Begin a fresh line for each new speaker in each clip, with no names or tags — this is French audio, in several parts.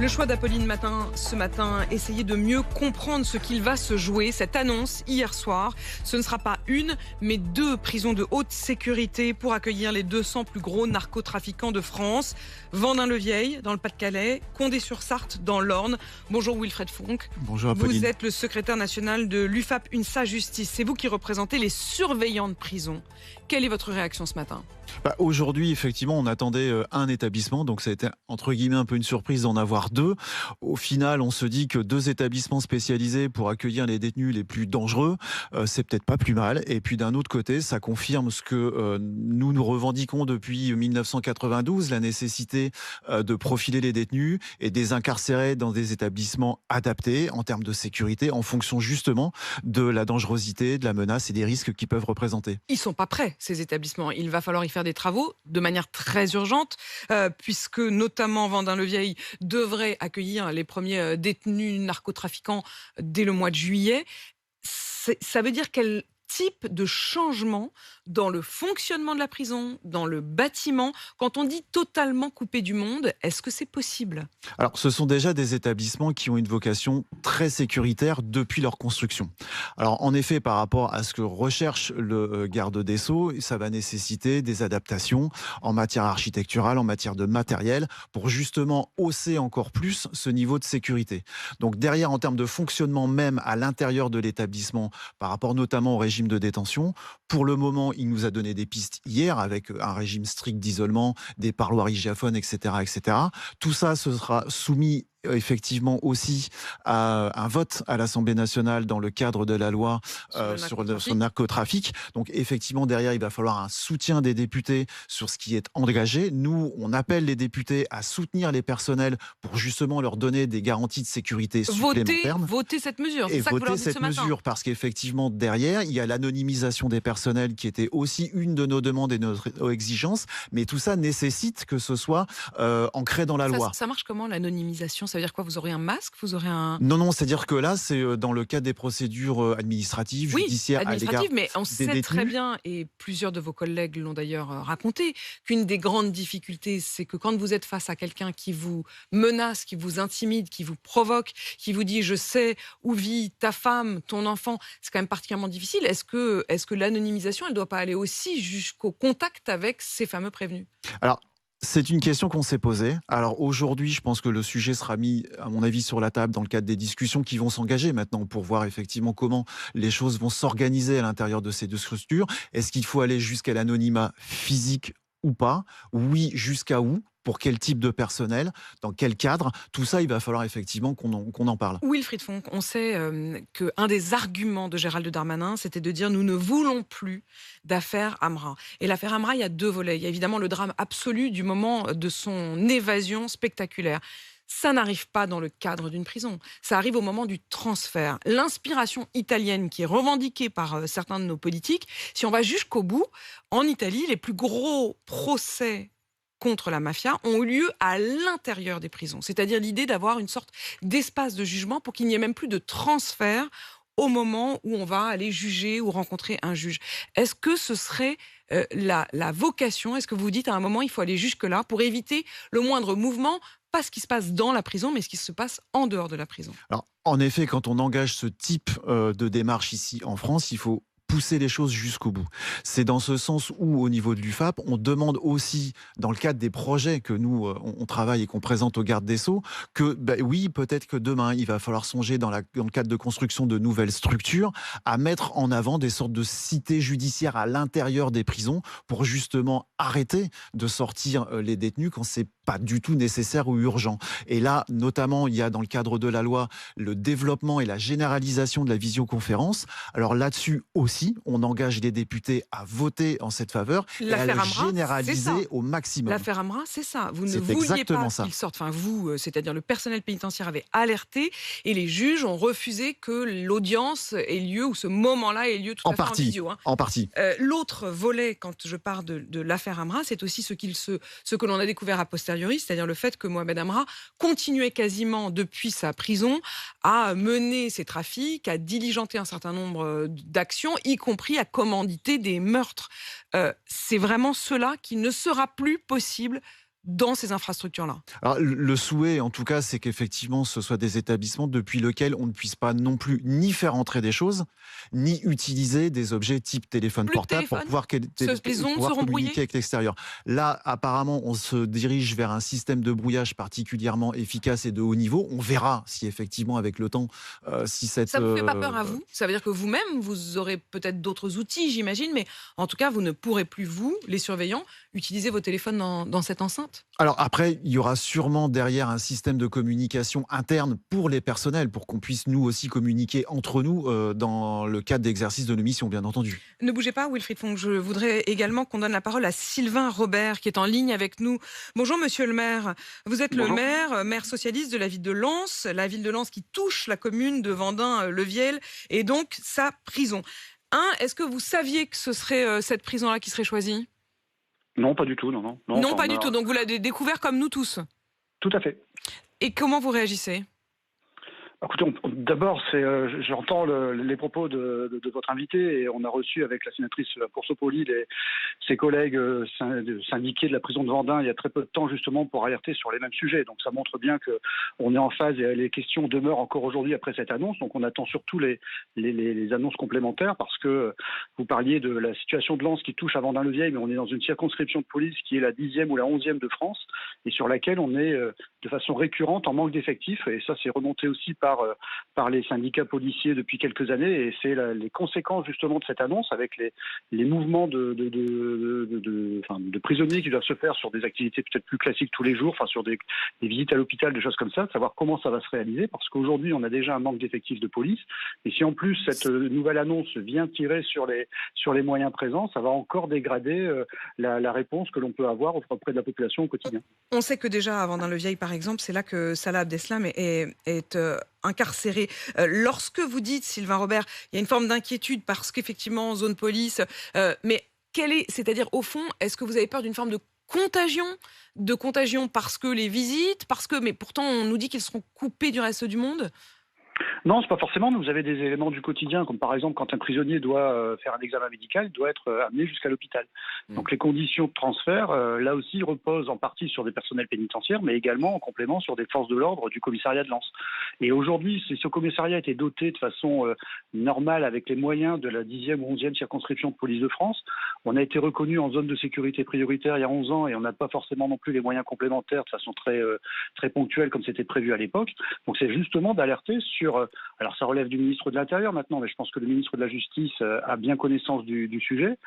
Le choix d'Apolline Matin ce matin, essayer de mieux comprendre ce qu'il va se jouer. Cette annonce hier soir, ce ne sera pas une, mais 2 prisons de haute sécurité pour accueillir les 200 plus gros narcotrafiquants de France. Vendin-le-Vieil dans le Pas-de-Calais, Condé-sur-Sarthe dans l'Orne. Bonjour Wilfred Fonck.
Bonjour Apolline.
Vous êtes le secrétaire national de l'UFAP UNSA Justice. C'est vous qui représentez les surveillants de prison. Quelle est votre réaction ce matin ?
Aujourd'hui, effectivement, on attendait un établissement, donc ça a été entre guillemets un peu une surprise d'en avoir 2. Au final, on se dit que 2 établissements spécialisés pour accueillir les détenus les plus dangereux, c'est peut-être pas plus mal. Et puis d'un autre côté, ça confirme ce que nous revendiquons depuis 1992, la nécessité de profiler les détenus et de les incarcérer dans des établissements adaptés en termes de sécurité, en fonction justement de la dangerosité, de la menace et des risques qu'ils peuvent représenter.
Ils sont pas prêts, ces établissements. Il va falloir y faire des travaux de manière très urgente, puisque notamment Vendin-le-Vieil devrait accueillir les premiers détenus narcotrafiquants dès le mois de juillet. Ça veut dire quel type de changement dans le fonctionnement de la prison, dans le bâtiment, quand on dit totalement coupé du monde, est-ce que c'est possible ?
Alors, ce sont déjà des établissements qui ont une vocation très sécuritaire depuis leur construction. Alors, en effet, par rapport à ce que recherche le garde des Sceaux, ça va nécessiter des adaptations en matière architecturale, en matière de matériel, pour justement hausser encore plus ce niveau de sécurité. Donc, derrière, en termes de fonctionnement même à l'intérieur de l'établissement, par rapport notamment au régime de détention, pour le moment, il nous a donné des pistes hier avec un régime strict d'isolement, des parloirs hygiaphones, etc., etc. Tout ça, ce sera soumis effectivement aussi à un vote à l'Assemblée nationale dans le cadre de la loi sur le narcotrafic. Donc effectivement, derrière, il va falloir un soutien des députés sur ce qui est engagé. Nous, on appelle les députés à soutenir les personnels pour justement leur donner des garanties de sécurité supplémentaires.
Voter cette mesure,
c'est ça que vous leur dites ce matin. Voter cette mesure, parce qu'effectivement, derrière, il y a l'anonymisation des personnels qui était aussi une de nos demandes et de nos exigences. Mais tout ça nécessite que ce soit ancré dans la loi.
Ça marche comment, l'anonymisation ? Ça veut dire quoi ? Vous aurez un masque ? Vous aurez un...
Non, c'est-à-dire que là, c'est dans le cadre des procédures administratives, judiciaires à l'égard
mais on
des
sait
détenus.
très bien, et plusieurs de vos collègues l'ont d'ailleurs raconté, qu'une des grandes difficultés, c'est que quand vous êtes face à quelqu'un qui vous menace, qui vous intimide, qui vous provoque, qui vous dit « je sais où vit ta femme, ton enfant », c'est quand même particulièrement difficile. Est-ce que l'anonymisation, elle ne doit pas aller aussi jusqu'au contact avec ces fameux prévenus ?
Alors, c'est une question qu'on s'est posée. Alors aujourd'hui, je pense que le sujet sera mis, à mon avis, sur la table dans le cadre des discussions qui vont s'engager maintenant pour voir effectivement comment les choses vont s'organiser à l'intérieur de ces 2 structures. Est-ce qu'il faut aller jusqu'à l'anonymat physique ou pas ? Oui, jusqu'à où ? Pour quel type de personnel, dans quel cadre, tout ça, il va falloir effectivement qu'on en parle.
Wilfried Fonck, on sait qu'un des arguments de Gérald Darmanin, c'était de dire « nous ne voulons plus d'affaire Amra ». Et l'affaire Amra, il y a 2 volets. Il y a évidemment le drame absolu du moment de son évasion spectaculaire. Ça n'arrive pas dans le cadre d'une prison. Ça arrive au moment du transfert. L'inspiration italienne qui est revendiquée par certains de nos politiques, si on va jusqu'au bout, en Italie, les plus gros procès contre la mafia ont eu lieu à l'intérieur des prisons. C'est-à-dire l'idée d'avoir une sorte d'espace de jugement pour qu'il n'y ait même plus de transfert au moment où on va aller juger ou rencontrer un juge. Est-ce que ce serait la vocation ? Est-ce que vous vous dites à un moment il faut aller jusque-là pour éviter le moindre mouvement, pas ce qui se passe dans la prison, mais ce qui se passe en dehors de la prison ?
Alors, en effet, quand on engage ce type de démarche ici en France, il faut pousser les choses jusqu'au bout. C'est dans ce sens où, au niveau de l'UFAP, on demande aussi, dans le cadre des projets que nous, on travaille et qu'on présente au garde des Sceaux, que oui, peut-être que demain, il va falloir songer, dans le cadre de construction de nouvelles structures, à mettre en avant des sortes de cités judiciaires à l'intérieur des prisons pour justement arrêter de sortir les détenus quand c'est pas du tout nécessaire ou urgent. Et là, notamment, il y a dans le cadre de la loi le développement et la généralisation de la visioconférence. Alors là-dessus aussi, on engage les députés à voter en cette faveur et à le généraliser au maximum.
L'affaire Amra, c'est ça. Vous ne vouliez pas qu'il sorte. Enfin, vous, c'est-à-dire le personnel pénitentiaire avait alerté et les juges ont refusé que l'audience ait lieu ou ce moment-là ait lieu tout à fait en visio.
En partie.
L'autre volet, quand je parle de l'affaire Amra, c'est aussi ce que l'on a découvert a posteriori, c'est-à-dire le fait que Mohamed Amra continuait quasiment depuis sa prison à mener ses trafics, à diligenter un certain nombre d'actions, y compris à commanditer des meurtres. C'est vraiment cela qui ne sera plus possible dans ces infrastructures-là.
Alors, le souhait, en tout cas, c'est qu'effectivement, ce soit des établissements depuis lesquels on ne puisse pas non plus ni faire entrer des choses, ni utiliser des objets type téléphone
Plus de
portable pour
téléphone, les ondes
pouvoir
seront
communiquer
brouillées.
avec l'extérieur. Là, apparemment, on se dirige vers un système de brouillage particulièrement efficace et de haut niveau. On verra si effectivement, avec le temps, si cette...
Ça vous fait pas peur à vous? Ça veut dire que vous-même, vous aurez peut-être d'autres outils, j'imagine, mais en tout cas, vous ne pourrez plus, vous, les surveillants, utiliser vos téléphones dans cette enceinte?
Alors après, il y aura sûrement derrière un système de communication interne pour les personnels, pour qu'on puisse nous aussi communiquer entre nous dans le cadre d'exercice de nos missions, bien entendu.
Ne bougez pas, Wilfried Fonck. Je voudrais également qu'on donne la parole à Sylvain Robert, qui est en ligne avec nous. Bonjour, monsieur le maire. Vous êtes
Bonjour.
le maire socialiste de la ville de Lens, qui touche la commune de Vendin-le-Viel et donc sa prison. Est-ce que vous saviez que ce serait cette prison-là qui serait choisie?
Non, pas du tout, non.
Non,
Enfin,
pas du tout. Donc vous l'avez découvert comme nous tous.
Tout à fait.
Et comment vous réagissez?
Écoutez, d'abord, j'entends les propos de votre invité et on a reçu avec la sénatrice Poursopoli ses collègues syndiqués de la prison de Vendin il y a très peu de temps justement pour alerter sur les mêmes sujets. Donc ça montre bien qu'on est en phase et les questions demeurent encore aujourd'hui après cette annonce. Donc on attend surtout les annonces complémentaires parce que vous parliez de la situation de Lens qui touche à Vendin-le-Vieil, mais on est dans une circonscription de police qui est la 10e ou la 11e de France et sur laquelle on est de façon récurrente en manque d'effectifs. Et ça, c'est remonté aussi par les syndicats policiers depuis quelques années et c'est les conséquences justement de cette annonce avec les mouvements de prisonniers qui doivent se faire sur des activités peut-être plus classiques tous les jours, enfin sur des visites à l'hôpital, des choses comme ça, de savoir comment ça va se réaliser parce qu'aujourd'hui on a déjà un manque d'effectifs de police et si en plus cette nouvelle annonce vient tirer sur les moyens présents, ça va encore dégrader la réponse que l'on peut avoir auprès de la population au quotidien.
On sait que déjà à Vendin-le-Vieil par exemple, c'est là que Salah Abdeslam est incarcéré. Lorsque vous dites, Sylvain Robert, il y a une forme d'inquiétude parce qu'effectivement, en zone police, mais c'est-à-dire au fond, est-ce que vous avez peur d'une forme de contagion parce que les visites, mais pourtant on nous dit qu'ils seront coupés du reste du monde?
Non, c'est pas forcément, mais vous avez des éléments du quotidien, comme par exemple quand un prisonnier doit faire un examen médical, il doit être amené jusqu'à l'hôpital. Donc les conditions de transfert, là aussi, reposent en partie sur des personnels pénitentiaires, mais également en complément sur des forces de l'ordre du commissariat de Lens. Et aujourd'hui, si ce commissariat était doté de façon normale avec les moyens de la 10e ou 11e circonscription de police de France, on a été reconnu en zone de sécurité prioritaire il y a 11 ans et on n'a pas forcément non plus les moyens complémentaires de façon très ponctuelle comme c'était prévu à l'époque. Donc c'est justement d'alerter sur... alors ça relève du ministre de l'Intérieur maintenant, mais je pense que le ministre de la Justice a bien connaissance du sujet.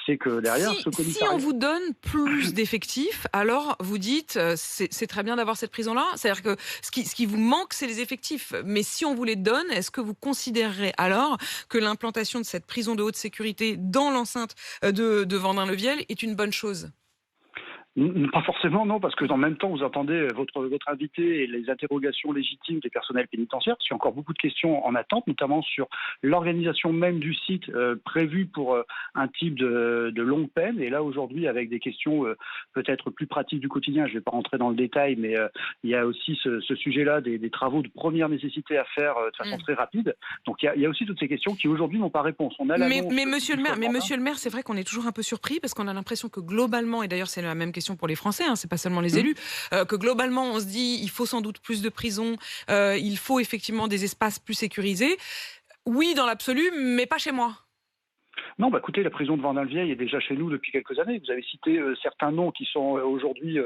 C'est que derrière ce commissariat...
Si on vous donne plus d'effectifs, alors vous dites c'est très bien d'avoir cette prison-là. C'est-à-dire que ce qui vous manque, c'est les effectifs. Mais si on vous les donne, est-ce que vous considérerez alors que l'implantation de cette prison de haute sécurité dans l'enceinte de Vendin-le-Viel est une bonne chose?
Pas forcément, non, parce que dans le même temps, vous entendez votre invité et les interrogations légitimes des personnels pénitentiaires, parce qu'il y a encore beaucoup de questions en attente, notamment sur l'organisation même du site prévu pour un type de longue peine. Et là, aujourd'hui, avec des questions peut-être plus pratiques du quotidien, je ne vais pas rentrer dans le détail, mais il y a aussi ce sujet-là, des travaux de première nécessité à faire de façon très rapide. Donc il y a aussi toutes ces questions qui aujourd'hui n'ont pas réponse. On a
mais monsieur le maire, c'est vrai qu'on est toujours un peu surpris parce qu'on a l'impression que globalement, et d'ailleurs c'est la même question pour les Français, c'est pas seulement les élus, que globalement on se dit il faut sans doute plus de prisons, il faut effectivement des espaces plus sécurisés. Oui, dans l'absolu, mais pas chez moi.
Non, écoutez, la prison de Vendin-le-Vieil est déjà chez nous depuis quelques années. Vous avez cité certains noms qui sont aujourd'hui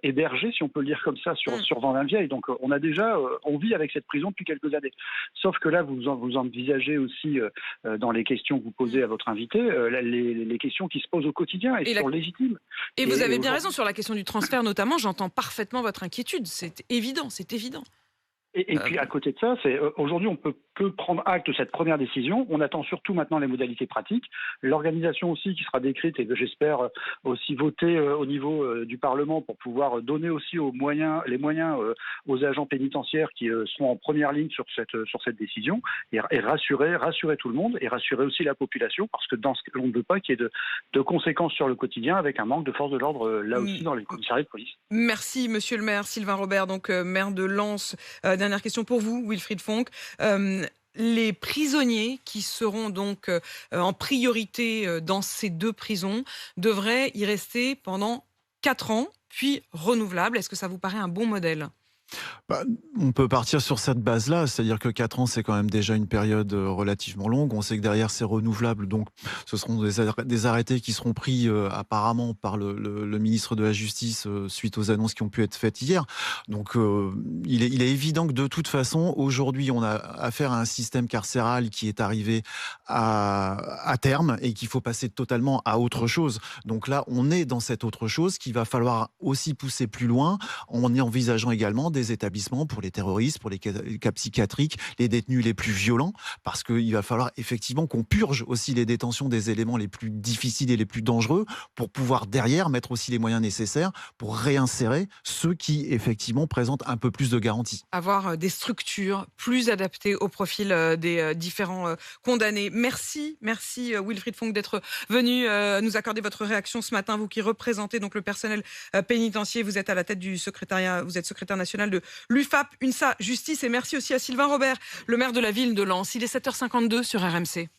hébergés, si on peut le dire comme ça, sur Vendin-le-Vieil. Donc on vit avec cette prison depuis quelques années. Sauf que là, vous envisagez aussi, dans les questions que vous posez à votre invité, les questions qui se posent au quotidien et sont légitimes.
Et vous avez bien raison sur la question du transfert notamment, j'entends parfaitement votre inquiétude, c'est évident.
Et puis à côté de ça, aujourd'hui on peut que prendre acte de cette première décision. On attend surtout maintenant les modalités pratiques, l'organisation aussi qui sera décrite et que j'espère aussi votée au niveau du Parlement pour pouvoir donner aussi les moyens aux agents pénitentiaires qui sont en première ligne sur cette décision et rassurer tout le monde et rassurer aussi la population parce que on ne veut pas qu'il y ait de conséquences sur le quotidien avec un manque de force de l'ordre là aussi dans les commissariats de police.
Merci monsieur le maire Sylvain Robert, donc maire de Lens. Dernière question pour vous, Wilfried Fonck. Les prisonniers qui seront donc en priorité dans ces deux prisons devraient y rester pendant 4 ans. puis renouvelables. Est-ce que ça vous paraît un bon modèle ?
Bah, on peut partir sur cette base-là, c'est-à-dire que 4 ans, c'est quand même déjà une période relativement longue. On sait que derrière, c'est renouvelable, donc ce seront des arrêtés qui seront pris apparemment par le ministre de la Justice suite aux annonces qui ont pu être faites hier. Donc il est évident que de toute façon, aujourd'hui, on a affaire à un système carcéral qui est arrivé à terme et qu'il faut passer totalement à autre chose. Donc là, on est dans cette autre chose qu'il va falloir aussi pousser plus loin en y envisageant également des établissements pour les terroristes, pour les cas psychiatriques, les détenus les plus violents, parce qu'il va falloir effectivement qu'on purge aussi les détentions des éléments les plus difficiles et les plus dangereux pour pouvoir derrière mettre aussi les moyens nécessaires pour réinsérer ceux qui effectivement présentent un peu plus de garanties.
Avoir des structures plus adaptées au profil des différents condamnés. Merci Wilfried Fonck d'être venu nous accorder votre réaction ce matin. Vous qui représentez donc le personnel pénitentiaire, vous êtes à la tête du secrétariat, vous êtes secrétaire national de l'UFAP, UNSA Justice, et merci aussi à Sylvain Robert, le maire de la ville de Lens. Il est 7h52 sur RMC.